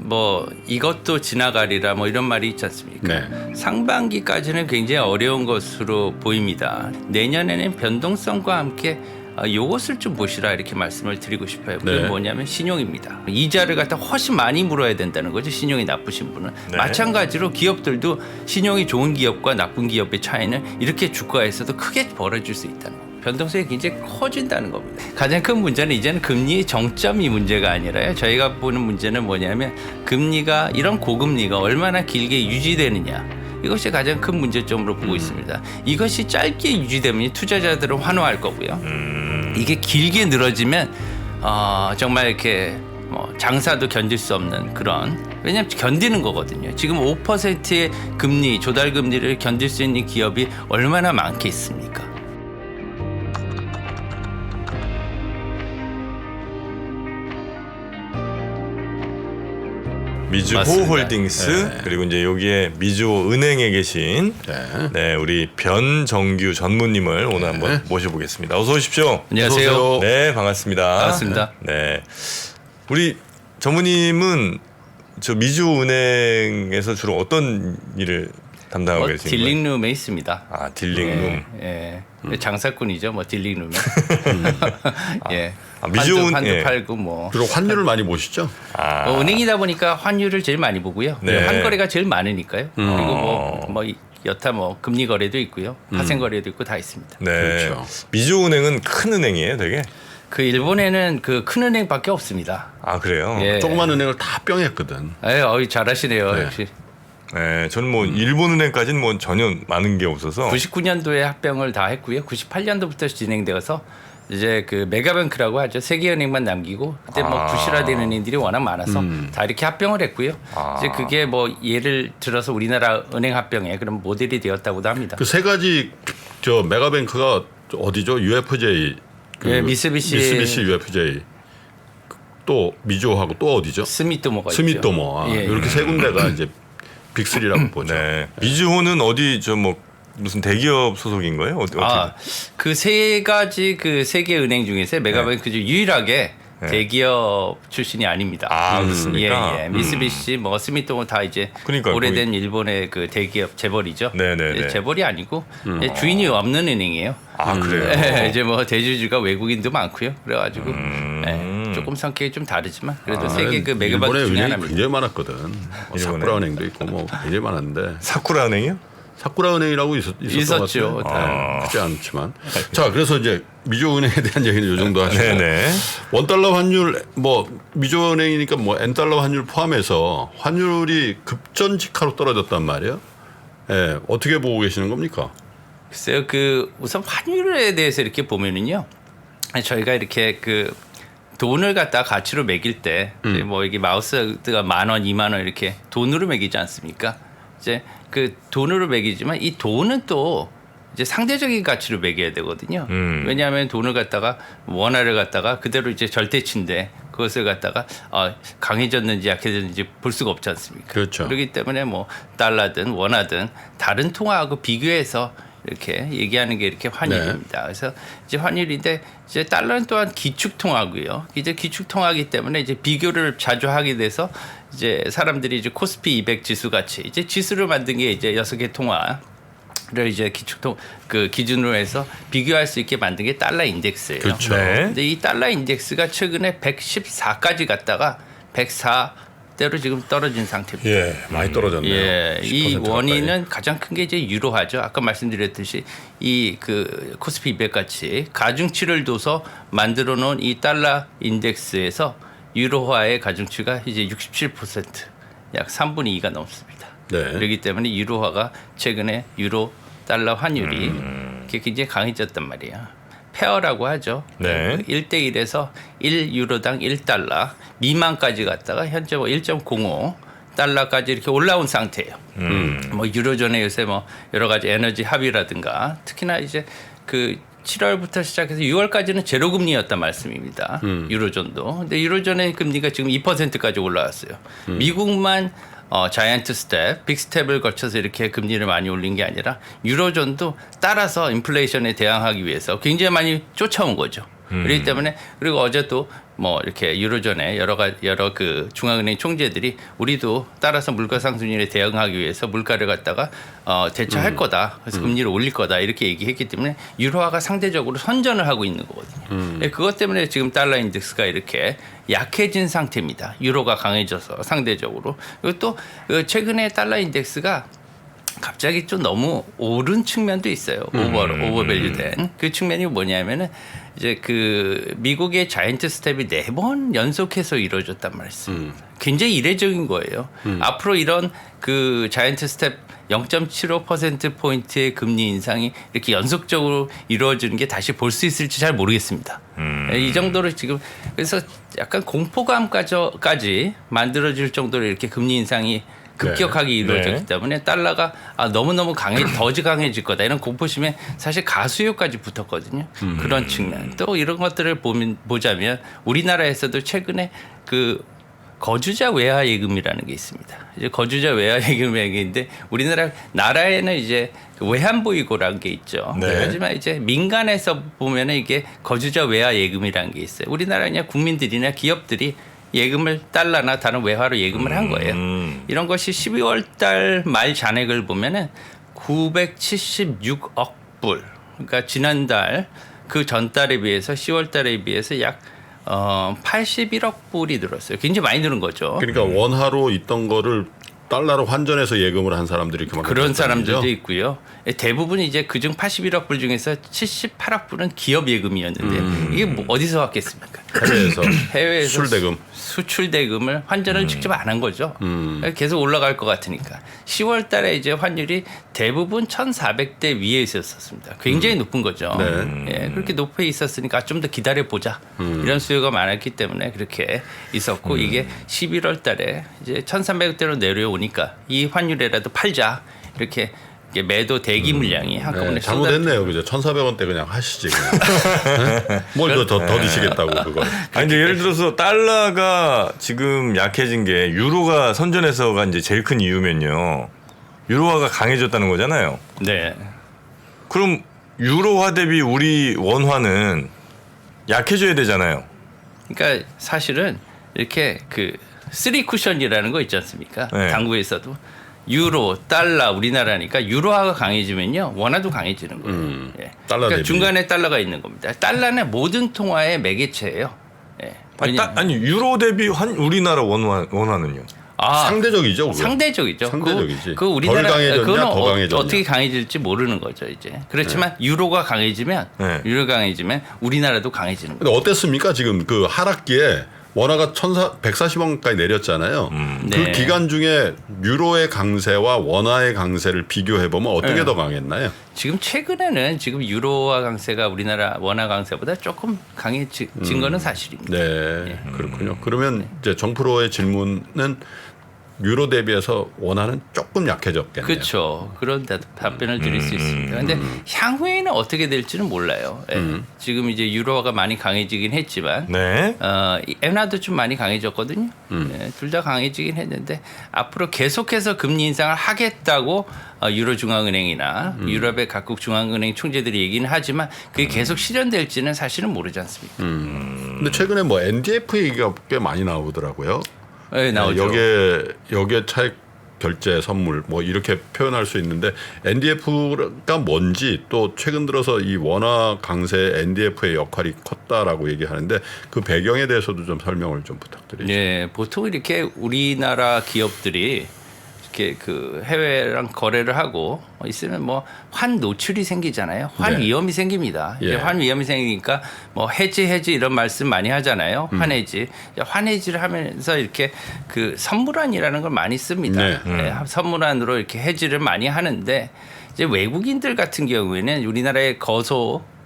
뭐 이것도 지나가리라 뭐 이런 말이 있지 않습니까? 네. 상반기까지는 굉장히 어려운 것으로 보입니다. 내년에는 변동성과 함께 요것을 좀 보시라 이렇게 말씀을 드리고 싶어요. 그게 네. 뭐냐면 신용입니다. 이자를 갖다 훨씬 많이 물어야 된다는 거죠. 신용이 나쁘신 분은. 네. 마찬가지로 기업들도 신용이 좋은 기업과 나쁜 기업의 차이는 이렇게 주가에서도 크게 벌어질 수 있다는 겁니다. 변동성이 굉장히 커진다는 겁니다. 가장 큰 문제는 이제는 금리의 정점이 문제가 아니라요. 저희가 보는 문제는 뭐냐면 금리가 이런 고금리가 얼마나 길게 유지되느냐. 이것이 가장 큰 문제점으로 보고 있습니다. 이것이 짧게 유지되면 투자자들은 환호할 거고요. 이게 길게 늘어지면 정말 이렇게 뭐 장사도 견딜 수 없는 그런, 왜냐하면 견디는 거거든요. 지금 5%의 금리, 조달 금리를 견딜 수 있는 기업이 얼마나 많겠습니까? 미주호 맞습니다. 홀딩스 네. 그리고 이제 여기에 미주호 은행에 계신 네, 우리 변정규 전무님을 오늘 한번 모셔보겠습니다. 어서 오십시오. 안녕하세요. 어서 오세요. 네, 반갑습니다. 반갑습니다. 네, 우리 전무님은 저 미주호 은행에서 주로 어떤 일을 담당하고 계신 거예요? 딜링룸에 있습니다. 아, 딜링룸. 예. 장사꾼이죠, 뭐 딜링룸에. 예. 아, 미주호 환도 예. 팔고 뭐. 주로 환율을 많이 보시죠? 아, 은행이다 보니까 환율을 제일 많이 보고요. 네. 환거래가 제일 많으니까요. 그리고 뭐 여타 뭐 금리 거래도 있고요, 파생 거래도 있고 다 있습니다. 네. 그렇죠. 미주호 은행은 큰 은행이에요, 되게. 그 일본에는 그 큰 은행밖에 없습니다. 아, 그래요. 예. 조그만 은행을 다 합병했거든. 잘하시네요. 네. 역시. 네, 저는 뭐 일본 은행까지는 뭐 전혀 많은 게 없어서. 99년도에 합병을 다 했고요. 98년도부터 진행되어서 이제 그 메가뱅크라고 하죠. 세계은행만 남기고 그때 뭐 부실화된 은행들이 워낙 많아서 다 이렇게 합병을 했고요. 이제 그게 뭐 예를 들어서 우리나라 은행 합병에 그런 모델이 되었다고도 합니다. 그 세 가지 저 메가뱅크가 어디죠? UFJ, 예, 미쓰비시 UFJ, 또 미주호하고 또 어디죠? 스미토모가 있죠. 스미토모. 예. 이렇게 세 군데가 이제 빅3라고 보죠. 네. 미주호는 어디 저 뭐 무슨 대기업 소속인 거예요? 어떻게? 그 세 가지 그 세계 은행 중에서 메가뱅크 중 유일하게 대기업 출신이 아닙니다. 아, 그렇습니까? 예. 미쓰비시, 뭐 스미토모 다 이제 그러니까요. 오래된 일본의 그 대기업 재벌이죠. 네네네. 예, 재벌이 아니고 주인이 없는 은행이에요. 아, 그래요? 예, 이제 뭐 대주주가 외국인도 많고요. 그래가지고 조금 성격이 좀 다르지만 그래도 세계 그 메가뱅크 일본에 중에 은행이 하나입니다. 굉장히 많았거든. 뭐 사쿠라 은행도 있고 뭐 굉장히 많았는데 사쿠라 은행이요? 사쿠라 은행이라고 있었죠. 그렇지 않지만. 자, 그래서 이제 미주호 은행에 대한 얘기는 이 정도 하시고. 네네. 원달러 환율 뭐 미주호 은행이니까 뭐 N달러 환율 포함해서 환율이 급전직하로 떨어졌단 말이에요. 예, 어떻게 보고 계시는 겁니까? 글쎄요, 그 우선 환율에 대해서 이렇게 보면은요, 저희가 이렇게 그 돈을 갖다 가치로 매길 때, 뭐 이게 마우스가 10,000원, 20,000원 이렇게 돈으로 매기지 않습니까? 이제 그 돈으로 매기지만 이 돈은 또 이제 상대적인 가치로 매겨야 되거든요. 왜냐하면 돈을 갖다가 원화를 갖다가 그대로 이제 절대치인데 그것을 갖다가 강해졌는지 약해졌는지 볼 수가 없지 않습니까? 그렇죠. 그렇기 때문에 뭐 달러든 원화든 다른 통화하고 비교해서 이렇게 얘기하는 게 이렇게 환율입니다. 그래서 이제 환율인데 이제 달러는 또한 기축 통화고요. 이제 기축 통화이기 때문에 이제 비교를 자주 하게 돼서 이제 사람들이 이제 코스피 200 지수 같이 이제 지수를 만든 게 이제 6개 통화를 이제 기축통 그 기준으로 해서 비교할 수 있게 만든 게 달러 인덱스예요. 그렇죠. 네. 근데 이 달러 인덱스가 최근에 114까지 갔다가 104대로 지금 떨어진 상태입니다. 예, 많이 떨어졌네요. 예, 이 10% 원인은 가장 큰 게 이제 유로화죠. 아까 말씀드렸듯이 이 그 코스피 200 같이 가중치를 둬서 만들어 놓은 이 달러 인덱스에서 유로화의 가중치가 이제 67%, 약 3분의 2가 넘습니다. 네. 그렇기 때문에 유로화가 최근에 유로 달러 환율이 굉장히 강해졌단 말이에요. 페어라고 하죠. 네. 1대1에서 1유로당 1달러 미만까지 갔다가 현재 뭐 1.05 달러까지 이렇게 올라온 상태예요. 뭐 유로존에 요새 뭐 여러 가지 에너지 합의라든가 특히나 이제 그 7월부터 시작해서 6월까지는 제로 금리였단 말씀입니다. 유로존도. 근데 유로존의 금리가 지금 2%까지 올라왔어요. 미국만 자이언트 스텝, 빅 스텝을 거쳐서 이렇게 금리를 많이 올린 게 아니라 유로존도 따라서 인플레이션에 대항하기 위해서 굉장히 많이 쫓아온 거죠. 그렇기 때문에 그리고 어제도 뭐 이렇게 유로존에 여러 그 중앙은행 총재들이 우리도 따라서 물가 상승률에 대응하기 위해서 물가를 갖다가 대처할 거다. 그래서 금리를 올릴 거다. 이렇게 얘기했기 때문에 유로화가 상대적으로 선전을 하고 있는 거거든요. 그것 때문에 지금 달러 인덱스가 이렇게 약해진 상태입니다. 유로가 강해져서 상대적으로. 그리고 또 최근에 달러 인덱스가 갑자기 좀 너무 오른 측면도 있어요. 오버밸류된 그 측면이 뭐냐면은 이제 그 미국의 자이언트 스텝이 4번 연속해서 이루어졌단 말씀. 굉장히 이례적인 거예요. 앞으로 이런 그 자이언트 스텝 0.75% 포인트의 금리 인상이 이렇게 연속적으로 이루어지는 게 다시 볼 수 있을지 잘 모르겠습니다. 이 정도로 지금 그래서 약간 공포감까지 만들어질 정도로 이렇게 금리 인상이 급격하게 이루어졌기 때문에 달러가 너무너무 더 강해질 거다 이런 공포심에 사실 가수요까지 붙었거든요. 그런 측면. 또 이런 것들을 보자면 우리나라에서도 최근에 그 거주자 외화 예금이라는 게 있습니다. 이제 거주자 외화 예금인데 나라에는 이제 외환보유고라는 게 있죠. 네. 하지만 이제 민간에서 보면은 이게 거주자 외화 예금이라는 게 있어요. 우리나라 그냥 국민들이나 기업들이 예금을 달러나 다른 외화로 예금을 한 거예요. 이런 것이 12월 달 말 잔액을 보면은 976억 불. 그러니까 지난달 그 전달에 비해서 10월 달에 비해서 약 81억 불이 늘었어요. 굉장히 많이 늘은 거죠. 그러니까 원화로 있던 거를 달러로 환전해서 예금을 한 사람들이 그만큼 그런 있었다는 사람들도 거죠? 있고요. 대부분 이제 그중 81억 불 중에서 78억 불은 기업 예금이었는데 이게 뭐 어디서 왔겠습니까? 해외에서 수출대금. 수출 대금을 환전을 직접 안 한 거죠. 계속 올라갈 것 같으니까. 10월 달에 이제 환율이 대부분 1,400대 위에 있었습니다. 굉장히 높은 거죠. 네. 예, 그렇게 높게 있었으니까 좀 더 기다려 보자. 이런 수요가 많았기 때문에 그렇게 있었고 이게 11월 달에 이제 1,300대로 내려오니까 이 환율에라도 팔자. 이렇게 매도 대기 물량이 한꺼번에 잘못했네요. 그죠? 1,400원대 그냥 하시지. 뭘 더 드시겠다고 그걸. 아니 근데 예를 들어서 달러가 지금 약해진 게 유로가 선전해서가 이제 제일 큰 이유면요. 유로화가 강해졌다는 거잖아요. 네. 그럼 유로화 대비 우리 원화는 약해져야 되잖아요. 그러니까 사실은 이렇게 그 쓰리 쿠션이라는 거 있지 않습니까? 네. 당구에서도 유로, 달러, 우리나라니까 유로화가 강해지면요 원화도 강해지는 거예요. 예. 달러 그러니까 대비. 중간에 달러가 있는 겁니다. 달러는 모든 통화의 매개체예요. 예. 아니 유로 대비 우리나라 원화는요? 상대적이죠. 그거. 상대적이죠. 상대적이지. 그 우리나라 덜 강해졌냐, 그거는 더 강해졌냐. 어떻게 강해질지 모르는 거죠 이제. 그렇지만 유로가 강해지면 우리나라도 강해지는 거예요. 근데 어땠습니까? 지금 그 하락기에 원화가 1,140원까지 내렸잖아요. 그 네. 기간 중에 유로의 강세와 원화의 강세를 비교해 보면 어떻게 더 강했나요? 지금 최근에는 지금 유로화 강세가 우리나라 원화 강세보다 조금 강해진 거는 사실입니다. 네, 그렇군요. 그러면 이제 정프로의 질문은 유로 대비해서 원화는 조금 약해졌겠네요. 그렇죠. 그런 답변을 드릴 수 있습니다. 그런데 향후에는 어떻게 될지는 몰라요. 예. 지금 이제 유로화가 많이 강해지긴 했지만 네. 엔화도 좀 많이 강해졌거든요. 예, 둘 다 강해지긴 했는데 앞으로 계속해서 금리 인상을 하겠다고 유로 중앙은행이나 유럽의 각국 중앙은행 총재들이 얘기는 하지만 그게 계속 실현될지는 사실은 모르지 않습니까? 근데 최근에 뭐 NDF 얘기가 꽤 많이 나오더라고요. 네, 나오죠. 여기에 차익 결제 선물 뭐 이렇게 표현할 수 있는데 NDF가 뭔지 또 최근 들어서 이 원화 강세 NDF의 역할이 컸다라고 얘기하는데 그 배경에 대해서도 좀 설명을 좀 부탁드리죠. 네, 보통 이렇게 우리나라 기업들이 이렇게 그 해외랑 거래를 하고 있으면 뭐 환 노출이 생기잖아요. 환 네. 위험이 생깁니다. 이제 예. 환 위험이 생기니까 뭐 해지 이런 말씀 많이 하잖아요. 환해지. 환해지를 하면서 이렇게 그 선물안이라는 걸 많이 씁니다. 네. 네, 선물안으로 이렇게 해지를 많이 하는데 이제 외국인들 같은 경우에는 우리나라에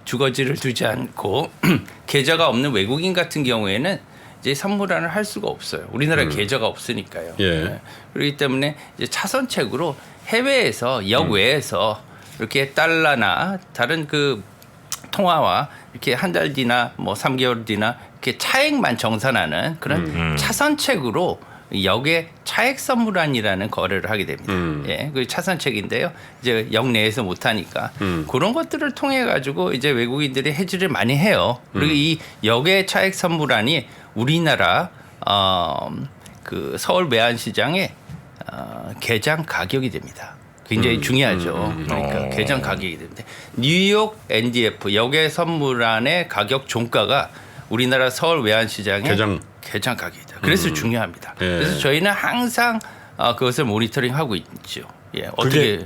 주거지를 두지 않고 계좌가 없는 외국인 같은 경우에는 이제 선물안을 할 수가 없어요. 우리나라에 계좌가 없으니까요. 예. 네. 그렇기 때문에 이제 차선책으로 해외에서 역외에서 이렇게 달러나 다른 그 통화와 이렇게 한 달 뒤나 뭐 3개월 뒤나 이렇게 차액만 정산하는 그런 차선책으로 역의 차액 선물안이라는 거래를 하게 됩니다. 예, 그 차선책인데요. 이제 역내에서 못 하니까 그런 것들을 통해 가지고 이제 외국인들이 해지를 많이 해요. 그리고 이 역의 차액 선물안이 우리나라 그 서울 외환시장의 개장 가격이 됩니다. 굉장히 중요하죠. 그러니까 개장 가격이 됩니다. 뉴욕 NDF 역의 선물안의 가격 종가가 우리나라 서울 외환시장의 개장 가격이다. 그래서 중요합니다. 예. 그래서 저희는 항상 그것을 모니터링하고 있죠. 예, 어떻게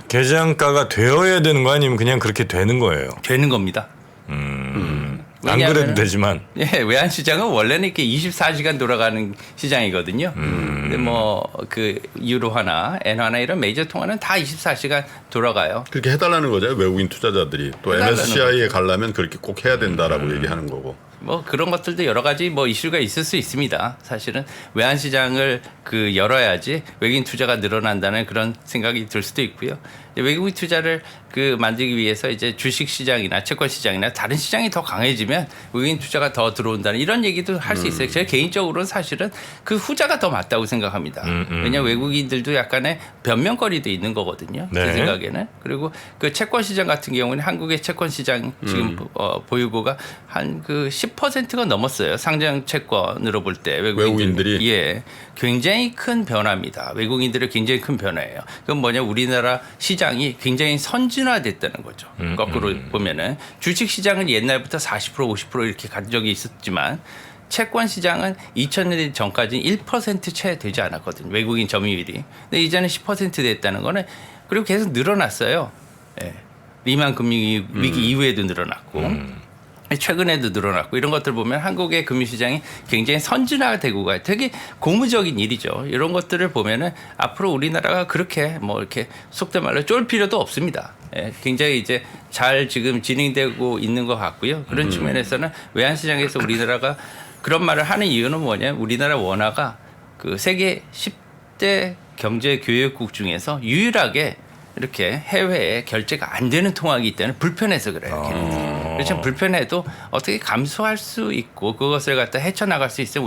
개장가가 되어야 되는 거 아니면 그냥 그렇게 되는 거예요? 되는 겁니다. 안 그래도 되지만. 예, 외환시장은 원래는 이렇게 24시간 돌아가는 시장이거든요. 근데 뭐 그 유로화나 엔화나 이런 메이저 통화는 다 24시간 돌아가요. 그렇게 해달라는 거죠. 외국인 투자자들이 또 MSCI에 가려면 그렇게 꼭 해야 된다라고 얘기하는 거고. 뭐 그런 것들도 여러 가지 뭐 이슈가 있을 수 있습니다. 사실은 외환 시장을 그 열어야지 외국인 투자가 늘어난다는 그런 생각이 들 수도 있고요. 외국인 투자를 그 만들기 위해서 이제 주식 시장이나 채권 시장이나 다른 시장이 더 강해지면 외국인 투자가 더 들어온다는 이런 얘기도 할 수 있어요. 제가 개인적으로는 사실은 그 후자가 더 맞다고 생각합니다. 왜냐하면 외국인들도 약간의 변명거리도 있는 거거든요. 네. 제 생각에는. 그리고 그 채권 시장 같은 경우는 한국의 채권 시장 지금 보유고가 한 그 10%가 넘었어요. 상장 채권으로 볼 때 외국인들이? 예, 굉장히 큰 변화입니다. 외국인들의 굉장히 큰 변화예요. 그건 뭐냐, 우리나라 시장이 굉장히 선진화됐다는 거죠. 거꾸로 보면은 주식 시장은 옛날부터 40% 50% 이렇게 간 적이 있었지만 채권 시장은 2000년 전까지는 1%채 되지 않았거든요. 외국인 점유율이. 근데 이제는 10% 됐다는 거는 그리고 계속 늘어났어요. 예. 리만 금융 위기 이후에도 늘어났고. 최근에도 늘어났고 이런 것들 보면 한국의 금융시장이 굉장히 선진화되고 가요. 되게 고무적인 일이죠. 이런 것들을 보면은 앞으로 우리나라가 그렇게 뭐 이렇게 속된 말로 쫄 필요도 없습니다. 예, 굉장히 이제 잘 지금 진행되고 있는 것 같고요. 그런 측면에서는 외환시장에서 우리나라가 그런 말을 하는 이유는 뭐냐? 우리나라 원화가 그 세계 10대 경제 교역국 중에서 유일하게 이렇게 해외에 결제가 안 되는 통화이기 때문에 불편해서 그래요. 그렇죠. 불편해도 어떻게 감수할 수 있고 그것을 갖다 헤쳐나갈 수 있으면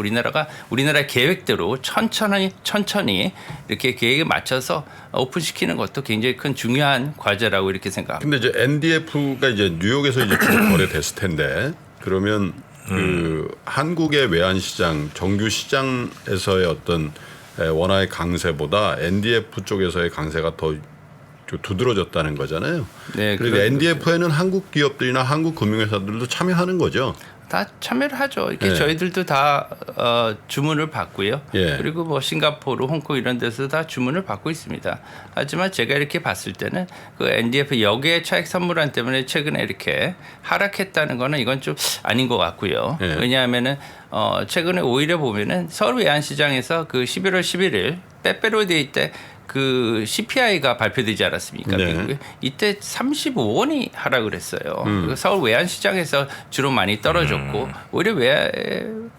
우리나라의 계획대로 천천히 이렇게 계획에 맞춰서 오픈시키는 것도 굉장히 큰 중요한 과제라고 이렇게 생각합니다. 근데 이제 NDF가 이제 뉴욕에서 이제 주로 거래됐을 텐데 그러면 그 한국의 외환 시장 정규 시장에서의 어떤 원화의 강세보다 NDF 쪽에서의 강세가 더 두드러졌다는 거잖아요. 네, 그리고 NDF에는 한국 기업들이나 한국 금융회사들도 참여하는 거죠. 다 참여를 하죠. 이렇게 네. 저희들도 다 주문을 받고요. 예. 그리고 뭐 싱가포르, 홍콩 이런 데서 다 주문을 받고 있습니다. 하지만 제가 이렇게 봤을 때는 그 NDF 역의 차익 선물안 때문에 최근에 이렇게 하락했다는 거는 이건 좀 아닌 것 같고요. 예. 왜냐하면은 최근에 오히려 보면은 서울 외환시장에서 그 11월 11일 빼빼로데이 때 그 CPI가 발표되지 않았습니까? 네. 미국에. 이때 35원이 하락을 했어요. 서울 외환시장에서 주로 많이 떨어졌고 오히려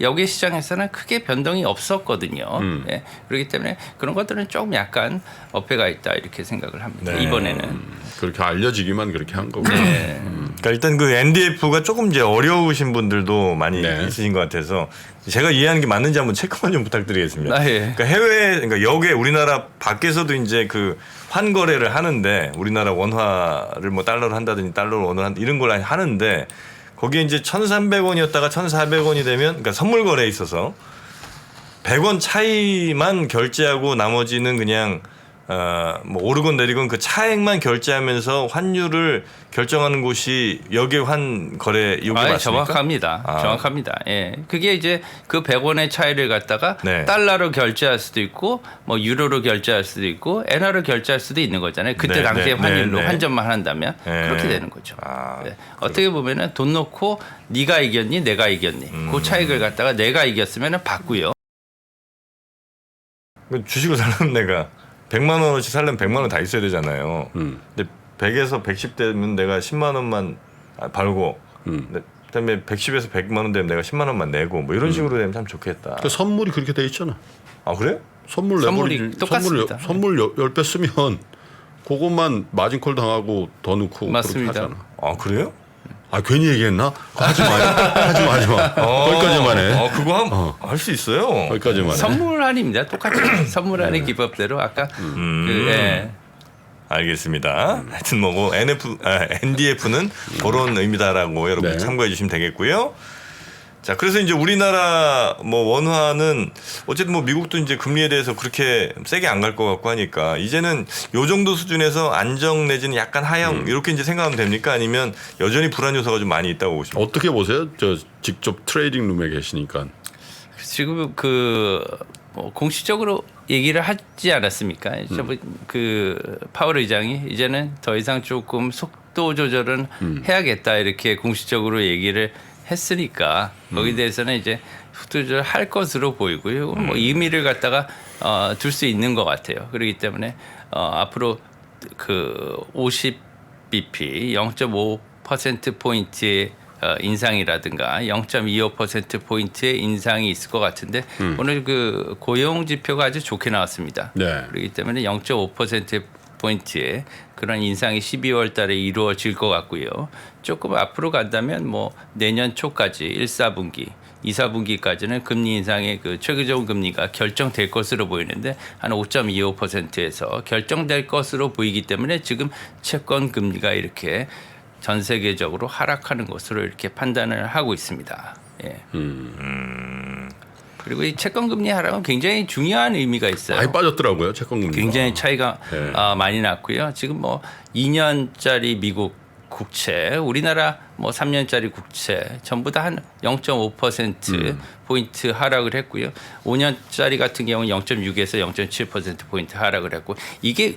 역의 시장에서는 크게 변동이 없었거든요. 네. 그렇기 때문에 그런 것들은 조금 약간 어폐가 있다 이렇게 생각을 합니다. 네. 이번에는. 그렇게 알려지기만 그렇게 한 거고. 네. 그러니까 일단 그 NDF가 조금 이제 어려우신 분들도 많이 네. 있으신 것 같아서 제가 이해하는 게 맞는지 한번 체크만 좀 부탁드리겠습니다. 아, 예. 그러니까 그러니까 역에 우리나라 밖에서도 이제 그 환거래를 하는데 우리나라 원화를 뭐 달러로 한다든지 달러로 원화를 한다 이런 걸 하는데 거기에 이제 1,300원이었다가 1,400원이 되면 그러니까 선물 거래에 있어서 100원 차이만 결제하고 나머지는 그냥 뭐 오르건 내리건 그 차액만 결제하면서 환율을 결정하는 곳이 역의 환 거래 여기 맞습니까? 정확합니다. 정확합니다. 예. 그게 이제 그 100원의 차이를 갖다가 네. 달러로 결제할 수도 있고 뭐 유로로 결제할 수도 있고 엔화로 결제할 수도 있는 거잖아요. 그때 네, 당시의 네, 환율로 네. 환전만 한다면 네. 그렇게 되는 거죠. 아, 예. 어떻게 보면은 돈 놓고 네가 이겼니 내가 이겼니 그 차익을 갖다가 내가 이겼으면은 받고요. 주식을 살려면 내가 100만 원어치 살려면 100만 원 다 있어야 되잖아요. 근데 100에서 110 되면 내가 10만 원만 벌고 그다음에 110에서 100만 원 되면 내가 10만 원만 내고 뭐 이런 식으로 되면 참 좋겠다. 그 선물이 그렇게 돼 있잖아. 아 그래? 선물이 똑같습니다. 선물 10배 쓰면 그것만 마진콜 당하고 더 넣고 맞습니다. 그렇게 하잖아. 아 그래요? 아 괜히 얘기했나? 하지 마. 하지 마. 거기까지만 해. 그거 할 수 있어요. 거기까지만 해. 선물안입니다. 똑같이 선물안의 기법대로 아까 예. 알겠습니다. 하여튼 뭐 NDF는 그런 의미다라고 여러분 네. 참고해 주시면 되겠고요. 자, 그래서 이제 우리나라 뭐 원화는 어쨌든 뭐 미국도 이제 금리에 대해서 그렇게 세게 안 갈 것 같고 하니까 이제는 요 정도 수준에서 안정 내지는 약간 하향 이렇게 이제 생각하면 됩니까? 아니면 여전히 불안 요소가 좀 많이 있다고 보십니까? 어떻게 보세요? 저 직접 트레이딩 룸에 계시니까. 지금 뭐 공식적으로 얘기를 하지 않았습니까? 그 파월 의장이 이제는 더 이상 조금 속도 조절은 해야겠다 이렇게 공식적으로 얘기를 했으니까 거기에 대해서는 이제 속도 조절을 할 것으로 보이고요. 뭐 의미를 갖다가 둘 수 있는 것 같아요. 그렇기 때문에 앞으로 그 50bp 0.5% 포인트의 인상이라든가 0.25% 포인트의 인상이 있을 것 같은데 오늘 그 고용 지표가 아주 좋게 나왔습니다. 네. 그렇기 때문에 0.5% 포인트의 그런 인상이 12월 달에 이루어질 것 같고요. 조금 앞으로 간다면 뭐 내년 초까지 1, 4분기, 2, 4분기까지는 금리 인상의 그 최고적 금리가 결정될 것으로 보이는데 한 5.25%에서 결정될 것으로 보이기 때문에 지금 채권 금리가 이렇게 전 세계적으로 하락하는 것으로 이렇게 판단을 하고 있습니다. 예. 그리고 이 채권 금리 하락은 굉장히 중요한 의미가 있어요. 많이 빠졌더라고요 채권 금리가. 굉장히 차이가 네. 많이 났고요. 지금 뭐 2년짜리 미국 국채, 우리나라 뭐 3년짜리 국채 전부 다 한 0.5% 포인트 하락을 했고요. 5년짜리 같은 경우는 0.6에서 0.7% 포인트 하락을 했고 이게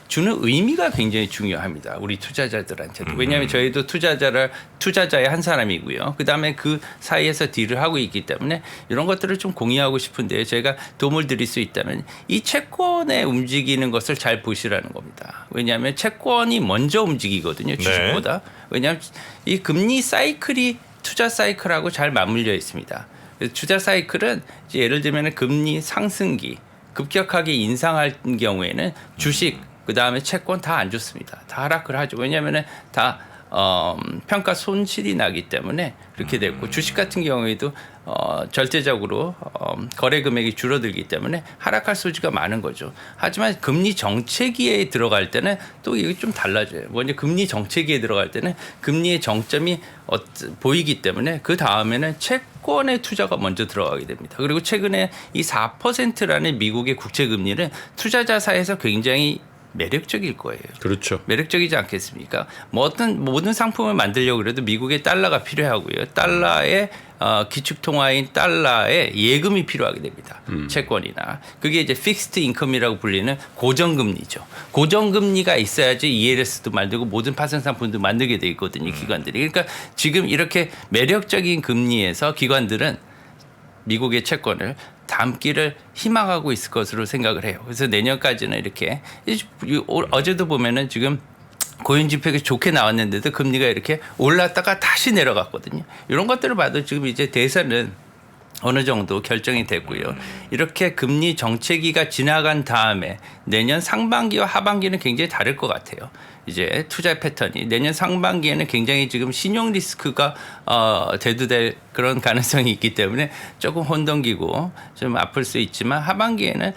주는 의미가 굉장히 중요합니다. 우리 투자자들한테도. 왜냐하면 저희도 투자자의 한 사람이고요. 그다음에 그 사이에서 딜을 하고 있기 때문에 이런 것들을 좀 공유하고 싶은데 제가 도움을 드릴 수 있다면 이 채권에 움직이는 것을 잘 보시라는 겁니다. 왜냐하면 채권이 먼저 움직이거든요. 주식보다. 왜냐하면 이 금리 사이클이 투자 사이클하고 잘 맞물려 있습니다. 그래서 투자 사이클은 이제 예를 들면 금리 상승기 급격하게 인상할 경우에는 주식 그다음에 채권 다 안 좋습니다. 다 하락을 하죠. 왜냐하면 다 평가 손실이 나기 때문에 그렇게 됐고 주식 같은 경우에도 절대적으로 거래 금액이 줄어들기 때문에 하락할 소지가 많은 거죠. 하지만 금리 정체기에 들어갈 때는 또 이게 좀 달라져요. 먼저 금리 정체기에 들어갈 때는 금리의 정점이 보이기 때문에 그 다음에는 채권의 투자가 먼저 들어가게 됩니다. 그리고 최근에 이 4%라는 미국의 국채 금리는 투자자 사이에서 굉장히 매력적일 거예요. 그렇죠. 매력적이지 않겠습니까? 뭐 어떤 모든 상품을 만들려고 그래도 미국의 달러가 필요하고요. 달러의 기축통화인 달러에 예금이 필요하게 됩니다. 채권이나 그게 이제 픽스드 인컴이라고 불리는 고정금리죠. 고정금리가 있어야지 ELS도 만들고 모든 파생 상품도 만들게 돼 있거든요. 기관들이. 그러니까 지금 이렇게 매력적인 금리에서 기관들은 미국의 채권을 담기를 희망하고 있을 것으로 생각을 해요. 그래서 내년까지는 이렇게 어제도 보면은 지금 고용 지표가 좋게 나왔는데도 금리가 이렇게 올랐다가 다시 내려갔거든요. 이런 것들을 봐도 지금 이제 대선은 어느 정도 결정이 됐고요. 이렇게 금리 정체기가 지나간 다음에 내년 상반기와 하반기는 굉장히 다를 것 같아요. 이제 투자 패턴이 내년 상반기에는 굉장히 지금 신용 리스크가 대두될 그런 가능성이 있기 때문에 조금 혼동기고 좀 아플 수 있지만 하반기에는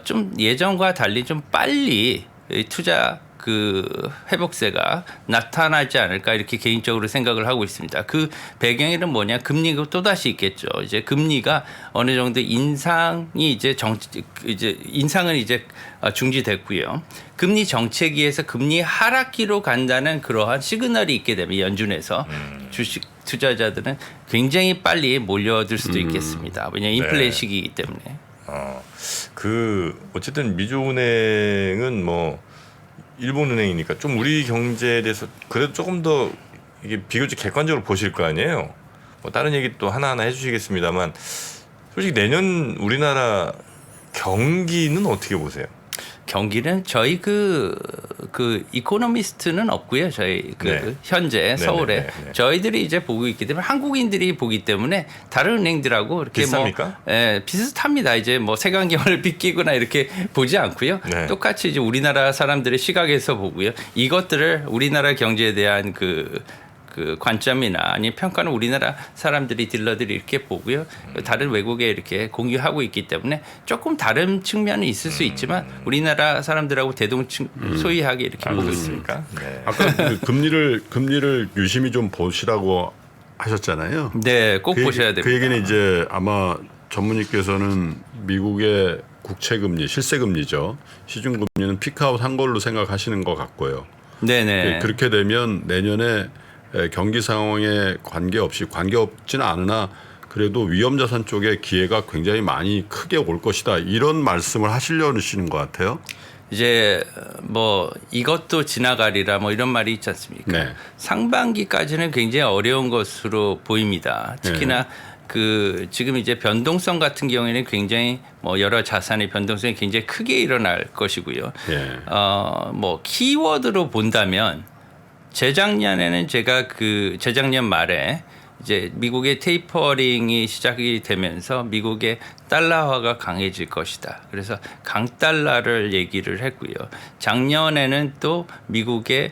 좀 예전과 달리 좀 빨리 투자 그 회복세가 나타나지 않을까 이렇게 개인적으로 생각을 하고 있습니다. 그 배경에는 뭐냐? 금리가 또 다시 있겠죠. 이제 금리가 어느 정도 인상이 이제 인상은 이제 중지됐고요. 금리 정체기에서 금리 하락기로 간다는 그러한 시그널이 있게 되면 연준에서 주식 투자자들은 굉장히 빨리 몰려들 수도 있겠습니다. 왜냐하면 인플레 시기이기 때문에. 어쨌든 미주은행은 뭐 일본은행이니까 좀 우리 경제에 대해서 그래도 조금 더 이게 비교적 객관적으로 보실 거 아니에요. 뭐 다른 얘기 또 하나하나 해주시겠습니다만 솔직히 내년 우리나라 경기는 어떻게 보세요? 경기는 저희 그 이코노미스트는 없고요. 저희 현재 서울에 저희들이 이제 보고 있기 때문에 한국인들이 보기 때문에 다른 은행들하고 이렇게 비슷합니까? 비슷합니다. 이제 뭐 색안경을 빗기거나 이렇게 보지 않고요. 네. 똑같이 이제 우리나라 사람들의 시각에서 보고요. 이것들을 우리나라 경제에 대한 그 그 관점이나 아니 평가는 우리나라 사람들이 딜러들이 이렇게 보고요. 다른 외국에 이렇게 공유하고 있기 때문에 조금 다른 측면이 있을 수 있지만 우리나라 사람들하고 대동소이하게 이렇게 보고 있습니다. 네. 아까 그 금리를 유심히 좀 보시라고 하셨잖아요. 네, 꼭 보셔야 됩니다. 그 얘기는 이제 아마 전문의께서는 미국의 국채금리, 실세금리죠. 시중금리는 피크아웃 한 걸로 생각하시는 것 같고요. 네네. 그렇게 되면 내년에 경기 상황에 관계없지는 않으나 그래도 위험자산 쪽에 기회가 굉장히 많이 크게 올 것이다. 이런 말씀을 하시려시는 것 같아요. 이제 뭐 이것도 지나가리라 뭐 이런 말이 있지 않습니까? 네. 상반기까지는 굉장히 어려운 것으로 보입니다. 특히나 그 지금 이제 변동성 같은 경우에는 굉장히 뭐 여러 자산의 변동성이 굉장히 크게 일어날 것이고요. 예. 뭐 키워드로 본다면 재작년에는 제가 그 재작년 말에 이제 미국의 테이퍼링이 시작이 되면서 미국의 달러화가 강해질 것이다. 그래서 강달러를 얘기를 했고요. 작년에는 또 미국의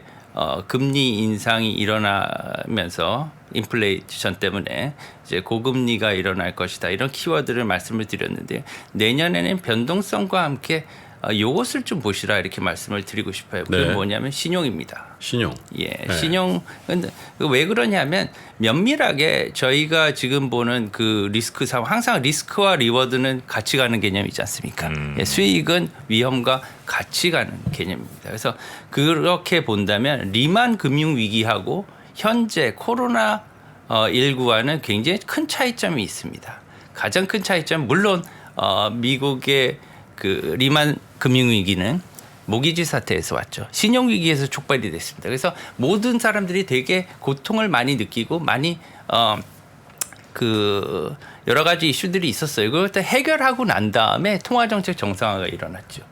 금리 인상이 일어나면서 인플레이션 때문에 이제 고금리가 일어날 것이다. 이런 키워드를 말씀을 드렸는데 내년에는 변동성과 함께 이것을 좀 보시라 이렇게 말씀을 드리고 싶어요. 그게 네. 뭐냐면 신용입니다. 신용. 예, 네. 신용. 근데 왜 그러냐면 면밀하게 저희가 지금 보는 그 리스크 상황, 항상 리스크와 리워드는 같이 가는 개념이지 않습니까? 예, 수익은 위험과 같이 가는 개념입니다. 그래서 그렇게 본다면 리만 금융 위기하고 현재 코로나 19와는 굉장히 큰 차이점이 있습니다. 가장 큰 차이점 물론 미국의 그 리만 금융위기는 모기지 사태에서 왔죠. 신용위기에서 촉발이 됐습니다. 그래서 모든 사람들이 되게 고통을 많이 느끼고 많이 그 여러 가지 이슈들이 있었어요. 그걸 해결하고 난 다음에 통화정책 정상화가 일어났죠.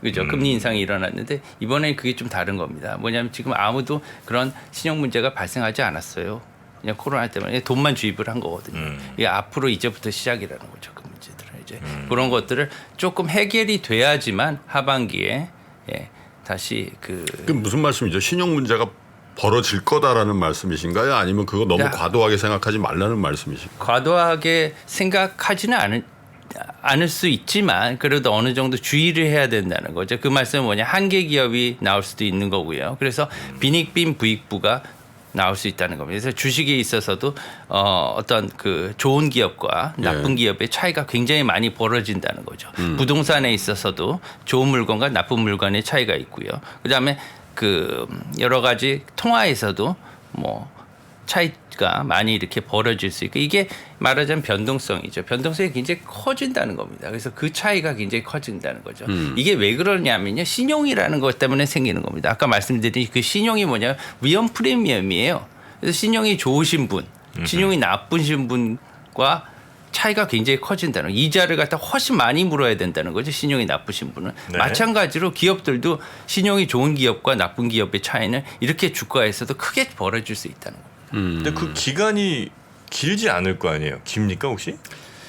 그죠? 금리 인상이 일어났는데 이번에 그게 좀 다른 겁니다. 뭐냐면 지금 아무도 그런 신용 문제가 발생하지 않았어요. 그냥 코로나 때문에 돈만 주입을 한 거거든요. 이게 앞으로 이제부터 시작이라는 거죠. 그 문제들은 이제 그런 것들을 조금 해결이 돼야지만 하반기에 다시 그 무슨 말씀이죠? 신용 문제가 벌어질 거다라는 말씀이신가요? 아니면 그거 너무 과도하게 생각하지 말라는 말씀이신가요? 과도하게 생각하지는 않을 수 있지만 그래도 어느 정도 주의를 해야 된다는 거죠. 그 말씀은 뭐냐? 한계 기업이 나올 수도 있는 거고요. 그래서 빈익빈 부익부가 나올 수 있다는 겁니다. 그래서 주식에 있어서도 어떤 그 좋은 기업과 나쁜 기업의 차이가 굉장히 많이 벌어진다는 거죠. 부동산에 있어서도 좋은 물건과 나쁜 물건의 차이가 있고요. 그다음에 그 여러 가지 통화에서도 뭐 차이가 많이 이렇게 벌어질 수 있고 이게 말하자면 변동성이죠. 변동성이 굉장히 커진다는 겁니다. 그래서 그 차이가 굉장히 커진다는 거죠. 이게 왜 그러냐면요. 신용이라는 것 때문에 생기는 겁니다. 아까 말씀드린 그 신용이 뭐냐면 위험 프리미엄이에요. 그래서 신용이 좋으신 분, 신용이 나쁘신 분과 차이가 굉장히 커진다는 거예요. 이자를 갖다 훨씬 많이 물어야 된다는 거죠. 신용이 나쁘신 분은. 네. 마찬가지로 기업들도 신용이 좋은 기업과 나쁜 기업의 차이는 이렇게 주가에서도 크게 벌어질 수 있다는 거예요. 근데 그 기간이 길지 않을 거 아니에요? 깁니까 혹시?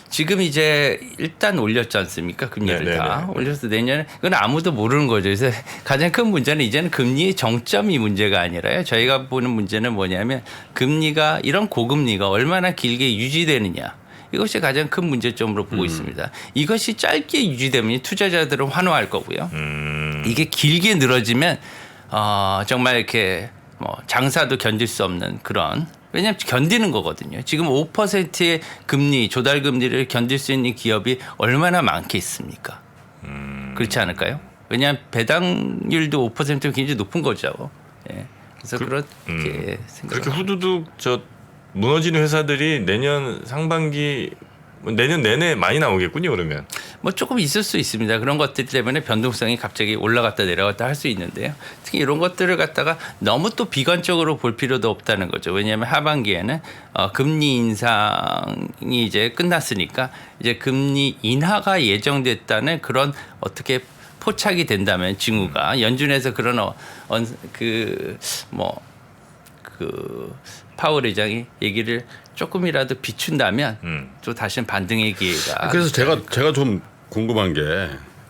지금 이제 일단 올렸지 않습니까? 금리를 네네네. 다 올려서 내년에 그건 아무도 모르는 거죠. 그래서 가장 큰 문제는 이제는 금리의 정점이 문제가 아니라요. 저희가 보는 문제는 뭐냐면 금리가 이런 고금리가 얼마나 길게 유지되느냐. 이것이 가장 큰 문제점으로 보고 있습니다. 이것이 짧게 유지되면 투자자들은 환호할 거고요. 이게 길게 늘어지면 정말 이렇게 뭐 장사도 견딜 수 없는 그런 왜냐하면 견디는 거거든요. 지금 5%의 금리 조달 금리를 견딜 수 있는 기업이 얼마나 많겠습니까? 그렇지 않을까요? 왜냐하면 배당률도 5%면 굉장히 높은 거죠. 예. 그래서 그렇게 생각. 그렇게 후두둑 저 무너지는 회사들이 내년 상반기 내년 내내 많이 나오겠군요. 그러면. 뭐 조금 있을 수 있습니다. 그런 것들 때문에 변동성이 갑자기 올라갔다 내려갔다 할 수 있는데요. 특히 이런 것들을 갖다가 너무 또 비관적으로 볼 필요도 없다는 거죠. 왜냐하면 하반기에는 금리 인상이 이제 끝났으니까 이제 금리 인하가 예정됐다는 그런 어떻게 포착이 된다면 징후가 연준에서 그런 파월 의장이 얘기를 조금이라도 비춘다면 또 다시는 반등의 기회가. 그래서 제가 좀 궁금한 게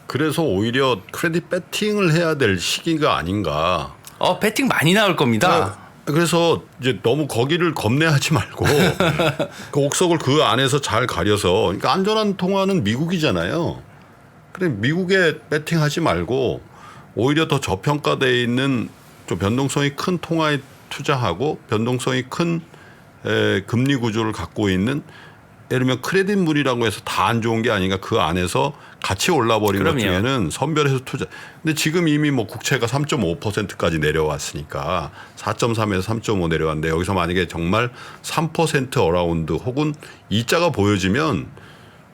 그래서 오히려 크레딧 배팅을 해야 될 시기가 아닌가. 배팅 많이 나올 겁니다. 그래서 이제 너무 거기를 겁내하지 말고 그 옥석을 그 안에서 잘 가려서 그러니까 안전한 통화는 미국이잖아요. 그래 미국에 배팅하지 말고 오히려 더 저평가되어 있는 좀 변동성이 큰 통화에 투자하고 변동성이 큰 금리 구조를 갖고 있는 예를 들면 크레딧물이라고 해서 다 안 좋은 게 아닌가 그 안에서 같이 올라버린 것 중에는 선별해서 투자. 근데 지금 이미 뭐 국채가 3.5%까지 내려왔으니까 4.3에서 3.5 내려왔는데 여기서 만약에 정말 3% 어라운드 혹은 이자가 보여지면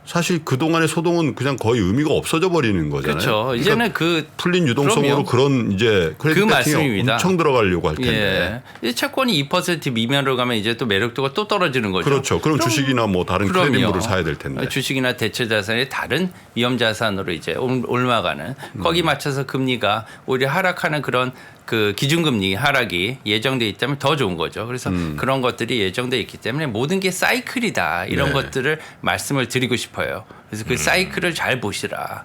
사실 그동안의 소동은 그냥 거의 의미가 없어져 버리는 거잖아요. 그렇죠. 이제는 그러니까 풀린 유동성으로 그런 이제 크레딧 배팅이 엄청 들어가려고 할 텐데. 예. 채권이 2% 미만으로 가면 이제 또 매력도가 또 떨어지는 거죠. 그렇죠. 그럼 주식이나 뭐 다른 크레딧물을 사야 될 텐데. 주식이나 대체 자산의 다른 위험 자산으로 이제 올라가는 거기 맞춰서 금리가 오히려 하락하는 그런 그 기준금리 하락이 예정돼 있다면 더 좋은 거죠. 그래서 그런 것들이 예정돼 있기 때문에 모든 게 사이클이다 이런 네. 것들을 말씀을 드리고 싶어요. 그래서 그 사이클을 잘 보시라.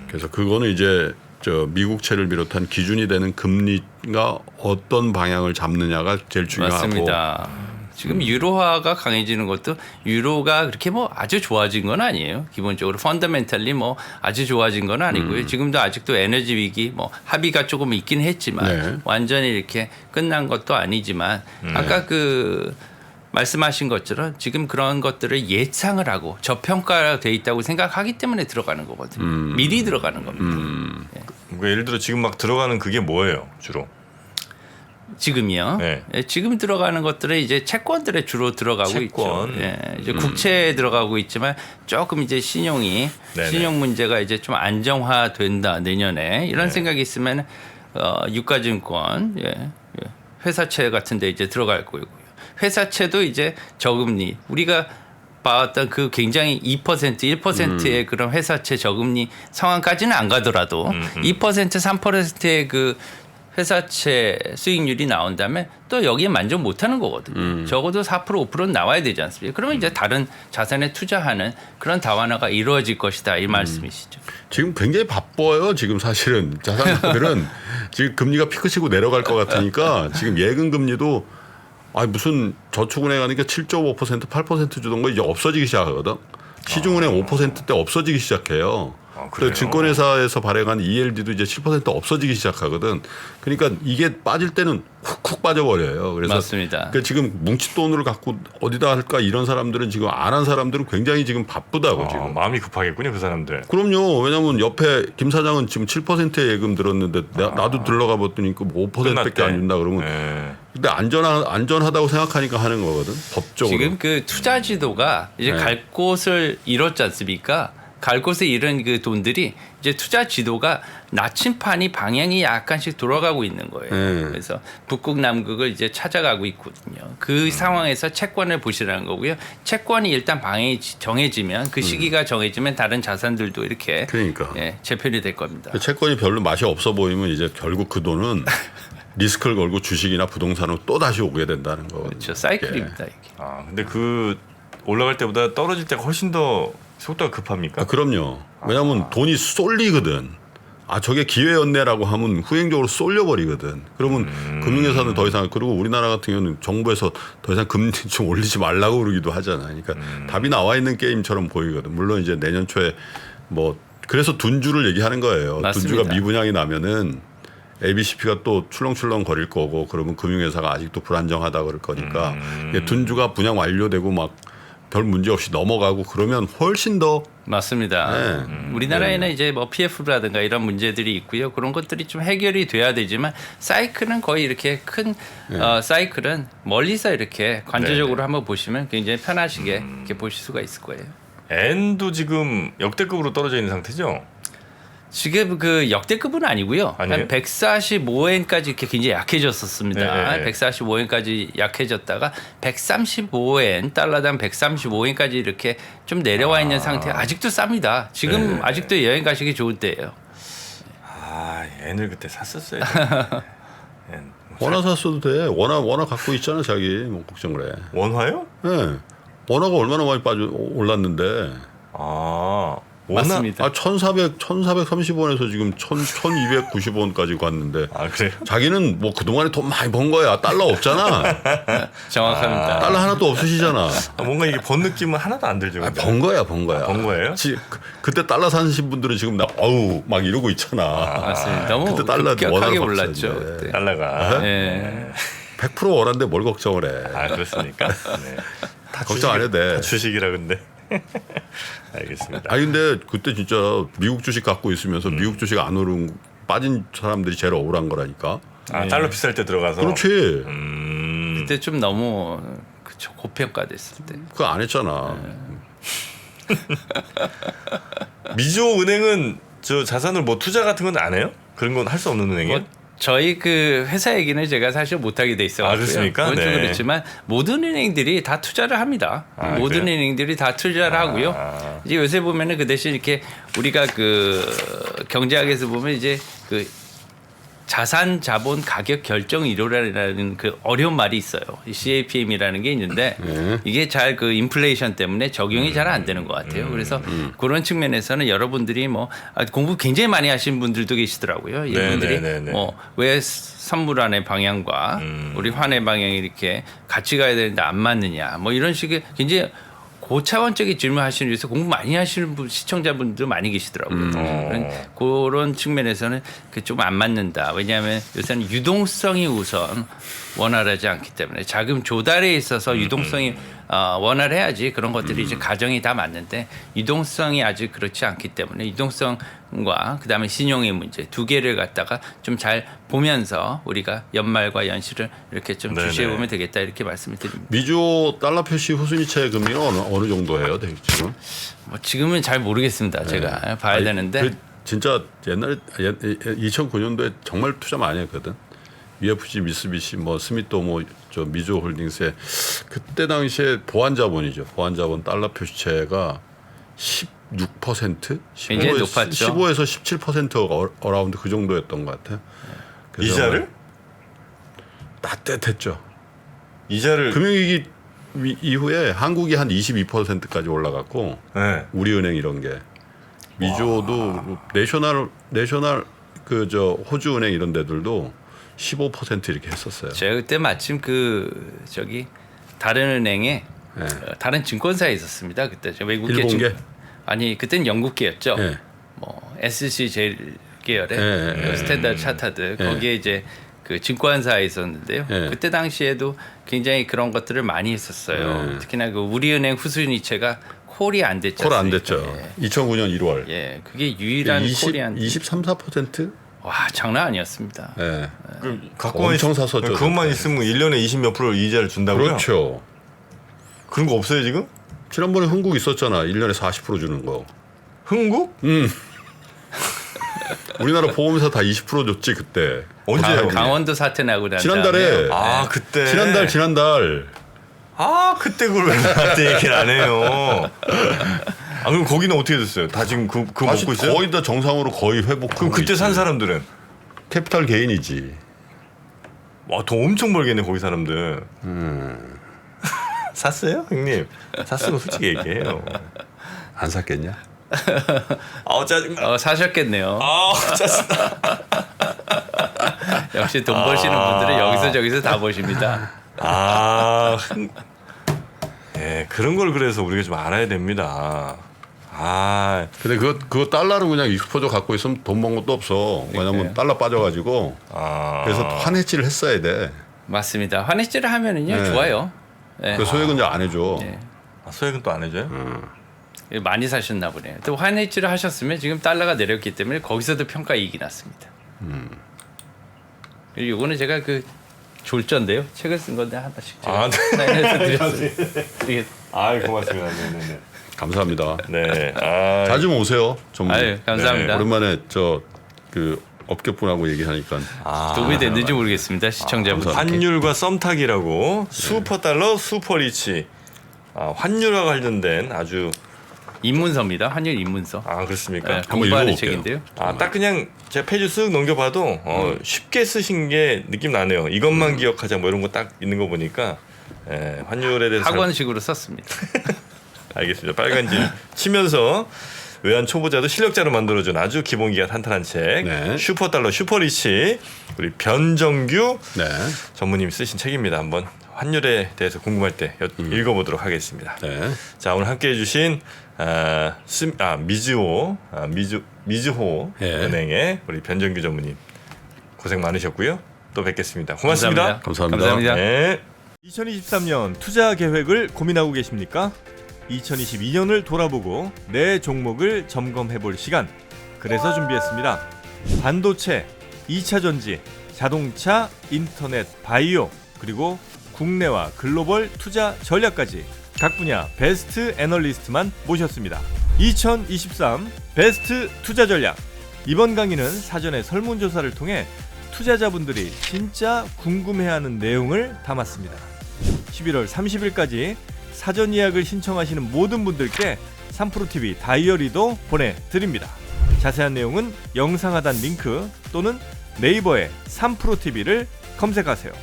그래서 그거는 이제 저 미국채를 비롯한 기준이 되는 금리가 어떤 방향을 잡느냐가 제일 중요하고. 맞습니다. 지금 유로화가 강해지는 것도 유로가 그렇게 뭐 아주 좋아진 건 아니에요. 기본적으로 펀더멘탈리 뭐 아주 좋아진 건 아니고요. 지금도 아직도 에너지 위기 뭐 합의가 조금 있긴 했지만 네. 완전히 이렇게 끝난 것도 아니지만 아까 그 말씀하신 것처럼 지금 그런 것들을 예상을 하고 저평가돼 있다고 생각하기 때문에 들어가는 거거든요. 미리 들어가는 겁니다. 그러니까 예를 들어 지금 막 들어가는 그게 뭐예요, 주로? 지금이요. 네. 예, 지금 들어가는 것들은 이제 채권들에 주로 들어가고 채권. 있죠. 예, 이제 국채에 들어가고 있지만 조금 이제 신용이 네네. 신용 문제가 이제 좀 안정화된다 내년에 이런 네. 생각이 있으면 유가증권, 회사채 같은데 이제 들어갈 거고요. 회사채도 이제 저금리 우리가 봤던 그 굉장히 2% 1%의 그런 회사채 저금리 상황까지는 안 가더라도 2% 3%의 그 회사채 수익률이 나온다면 또 여기에 만족 못하는 거거든요. 적어도 4% 5%는 나와야 되지 않습니까? 그러면 이제 다른 자산에 투자하는 그런 다원화가 이루어질 것이다 이 말씀이시죠. 지금 굉장히 바빠요. 지금 사실은 자산가들은 지금 금리가 피크치고 내려갈 것 같으니까 지금 예금 금리도 무슨 저축은행 하니까 7.5% 8% 주던 거 이제 없어지기 시작하거든. 시중은행 5%대 없어지기 시작해요. 또 증권회사에서 발행한 ELD도 이제 7% 없어지기 시작하거든. 그러니까 이게 빠질 때는 훅훅 빠져버려요. 그래서 맞습니다. 그러니까 지금 뭉칫돈을 갖고 어디다 할까 이런 사람들은 지금 안 한 사람들은 굉장히 지금 바쁘다고 지금. 마음이 급하겠군요, 그 사람들. 그럼요. 왜냐하면 옆에 김 사장은 지금 7%의 예금 들었는데 나도 들러가 봤더니 그 5%밖에 안 준다 그러면. 네. 근데 안전하다고 생각하니까 하는 거거든. 법적으로. 지금 그 투자 지도가 이제 네. 갈 곳을 잃었지 않습니까? 갈 곳에 잃은 그 돈들이 이제 투자 지도가 나침판이 방향이 약간씩 돌아가고 있는 거예요. 그래서 북극 남극을 이제 찾아가고 있거든요. 그 상황에서 채권을 보시라는 거고요. 채권이 일단 방향이 정해지면 그 시기가 정해지면 다른 자산들도 이렇게 그러니까. 재편이 될 겁니다. 채권이 별로 맛이 없어 보이면 이제 결국 그 돈은 리스크를 걸고 주식이나 부동산으로 또 다시 오게 된다는 거거든요. 그렇죠. 사이클입니다. 이게. 근데 그 올라갈 때보다 떨어질 때가 훨씬 더 속도가 급합니까? 그럼요. 왜냐하면 돈이 쏠리거든. 저게 기회였네라고 하면 후행적으로 쏠려버리거든. 그러면 금융회사는 더 이상 그리고 우리나라 같은 경우는 정부에서 더 이상 금리 좀 올리지 말라고 그러기도 하잖아. 그러니까 답이 나와 있는 게임처럼 보이거든. 물론 이제 내년 초에 뭐 그래서 둔주를 얘기하는 거예요. 맞습니다. 둔주가 미분양이 나면은 ABCP가 또 출렁출렁 거릴 거고 그러면 금융회사가 아직도 불안정하다 그럴 거니까 둔주가 분양 완료되고 막 별 문제 없이 넘어가고 그러면 훨씬 더 맞습니다. 우리나라에는 이제 뭐 PF라든가 이런 문제들이 있고요. 그런 것들이 좀 해결이 돼야 되지만 사이클은 거의 이렇게 큰 사이클은 멀리서 이렇게 관조적으로 한번 보시면 굉장히 편하시게 이렇게 보실 수가 있을 거예요. N도 지금 역대급으로 떨어져 있는 상태죠? 지금 그 역대급은 아니고요. 아니에요? 한 145엔까지 이렇게 굉장히 약해졌었습니다. 네. 145엔까지 약해졌다가 135엔 달러당 135엔까지 이렇게 좀 내려와 있는 상태. 아직도 쌉니다. 지금 아직도 여행 가시기 좋은 때예요. N을 그때 샀었어야 돼. N. 원화 샀어도 돼. 원화 갖고 있잖아 자기. 뭐 걱정을 해. 원화요? 네. 원화가 얼마나 많이 올랐는데. 맞습니다. 1,430원에서 지금 1,290원까지 갔는데 아 그래요? 자기는 뭐 그동안에 돈 많이 번 거야. 달러 없잖아. 정확합니다. 달러 하나도 없으시잖아. 뭔가 이게 번 느낌은 하나도 안 들죠. 근데. 번 거야, 번 거야. 번 거예요? 그때 달러 사신 분들은 지금 나 어우 막 이러고 있잖아. 맞습니다. 너무 그때 달러 급격하게 원화로 올랐죠. 바뀌었는데. 그때. 달러가. 예. 100% 원한데 뭘 걱정을 해. 아 그렇습니까? 네. 다 걱정 안 해도 돼. 다 주식이라 근데. 알겠습니다. 아니 근데 그때 진짜 미국 주식 갖고 있으면서 미국 주식 안 오른 빠진 사람들이 제일 억울한 거라니까. 아 달러 비쌀 때 들어가서. 그렇지. 그때 좀 너무 그쵸, 고평가됐을 때. 그거 안 했잖아. 미주 은행은 저 자산을 뭐 투자 같은 건 안 해요? 그런 건 할 수 없는 은행이에요? 뭐 저희 그 회사 얘기는 제가 사실 못하게 돼 있어요. 그렇습니까? 그건 좀 네. 그렇지만 모든 은행들이 다 투자를 합니다. 모든 그래요? 은행들이 다 투자를 하고요. 이제 요새 보면은 그 대신 이렇게 우리가 그 경제학에서 보면 이제 그 자산 자본 가격 결정 이론이라는 그 어려운 말이 있어요. 이 CAPM이라는 게 있는데 이게 잘 그 인플레이션 때문에 적용이 잘 안 되는 것 같아요. 그래서 그런 측면에서는 여러분들이 뭐 공부 굉장히 많이 하신 분들도 계시더라고요. 이분들이 네네네네. 뭐 왜 선물안의 방향과 우리 환의 방향이 이렇게 같이 가야 되는데 안 맞느냐 뭐 이런 식의 굉장히 고차원적인 질문하시는 위해서 공부 많이 하시는 시청자분들 많이 계시더라고요. 그런 측면에서는 그 좀 안 맞는다. 왜냐하면 요새는 유동성이 우선 원활하지 않기 때문에 자금 조달에 있어서 유동성이 원활해야지 그런 것들이 이제 가정이 다 맞는데 유동성이 아직 그렇지 않기 때문에 유동성과 그다음에 신용의 문제 두 개를 갖다가 좀 잘 보면서 우리가 연말과 연시를 이렇게 좀 네네. 주시해 보면 되겠다 이렇게 말씀을 드립니다. 미주 달러 표시 후순위채 금리는 어느 정도 해요, 지금? 뭐 지금은 잘 모르겠습니다. 제가 봐야 아니, 되는데 그 진짜 옛날에 2009년도에 정말 투자 많이 했거든. UFG, 미쓰비시, 뭐 스미또, 뭐 저 미주홀딩스에 그때 당시에 보안자본이죠. 보안자본 달러 표시채가 16%, 굉장히 높았죠. 15에서 17% 어라운드 그 정도였던 것 같아요. 그래서 이자를? 따뜻했죠. 이자를. 금융위기 이후에 한국이 한 22%까지 올라갔고 네. 우리은행 이런 게 미주도 내셔널 그 저 호주은행 이런 데들도 15% 이렇게 했었어요. 제가 그때 마침 그 저기 다른 은행에 다른 증권사에 있었습니다. 그때 저 외국계 일본계? 아니 그때는 영국계였죠. 네. 뭐 SC 제일 계열의 네. 그 스탠다드 차타드 거기에 이제 그 증권사에 있었는데요. 네. 그때 당시에도 굉장히 그런 것들을 많이 했었어요. 특히나 그 우리은행 후순위채가 콜이 안 됐죠. 콜 안 됐죠. 2009년 1월. 예, 그게 유일한 콜이 안. 23~4%? 와 장난 아니었습니다. 예. 갖고만 엄청 샀었죠. 그것만 있으면 1년에 20몇 프로 이자를 준다고요? 그렇죠. 그런 거 없어요 지금? 지난번에 흥국 있었잖아. 1년에 40% 주는 거. 흥국? 우리나라 보험회사 다 20% 줬지 그때. 언제요? 강원도 사태 나고 난 지난달에. 다음에 아 그때. 지난달. 아 그때 그걸 왜 나한테 얘기를 안 해요? 아 그럼 거기는 어떻게 됐어요? 다 지금 그거 다시 먹고 있어요? 거의 다 정상으로 거의 회복하고 그럼 그때 산 있지. 사람들은 캐피탈 게인이지. 와 돈 엄청 벌겠네 거기 사람들. 샀어요, 형님? 샀으면 솔직히 얘기해요. 안 샀겠냐? 아 짜증나. 사셨겠네요. 아 짜증나. 역시 돈 버시는 분들은 여기서 저기서 다 보십니다. 예, 그런 걸 그래서 우리가 좀 알아야 됩니다. 아, 근데 그거 달러로 그냥 익스포저 갖고 있으면 돈 번 것도 없어. 왜냐면 달러 빠져가지고. 그래서 환해지를 했어야 돼. 맞습니다. 환해지를 하면은요 네. 좋아요. 네. 그 소액은 이제 안 해줘. 네. 소액은 또 안 해줘요? 많이 사셨나 보네요. 또 환해지를 하셨으면 지금 달러가 내렸기 때문에 거기서도 평가 이익이 났습니다. 그리고 이거는 제가 그 졸전데요. 책을 쓴 건데 하나씩 제가 아, 네. 사인해서 드렸어요. 이게 아, 고맙습니다. 네네네. 감사합니다. 네. 아, 자주 오세요. 좀 아유 감사합니다. 오랜만에 그 업계분하고 얘기하니까 도움이 됐는지 모르겠습니다. 시청자분들. 환율과 썸타기라고 슈퍼달러 슈퍼리치. 환율과 관련된 아주 입문서입니다. 환율 입문서. 그렇습니까? 네, 한번 공부하는 읽어볼게요. 책인데요. 딱 그냥 제가 페이지 쓱 넘겨봐도 쉽게 쓰신 게 느낌 나네요. 이것만 기억하자 뭐 이런 거 딱 있는 거 보니까 환율에 대해서 학원식으로 썼습니다. 알겠습니다. 빨간지 치면서 외환 초보자도 실력자로 만들어준 아주 기본기가 탄탄한 책 네. 슈퍼달러 슈퍼리치 우리 변정규 네. 전무님이 쓰신 책입니다. 한번 환율에 대해서 궁금할 때 읽어보도록 하겠습니다. 네. 자 오늘 함께해 주신 미즈호 예. 은행의 우리 변정규 전무님 고생 많으셨고요. 또 뵙겠습니다. 고맙습니다. 감사합니다. 네. 2023년 투자 계획을 고민하고 계십니까? 2022년을 돌아보고 내 종목을 점검해 볼 시간. 그래서 준비했습니다. 반도체, 2차 전지, 자동차, 인터넷, 바이오, 그리고 국내와 글로벌 투자 전략까지 각 분야 베스트 애널리스트만 모셨습니다. 2023 베스트 투자 전략. 이번 강의는 사전에 설문조사를 통해 투자자분들이 진짜 궁금해하는 내용을 담았습니다. 11월 30일까지 사전 예약을 신청하시는 모든 분들께 3프로TV 다이어리도 보내드립니다. 자세한 내용은 영상 하단 링크 또는 네이버에 3프로TV를 검색하세요.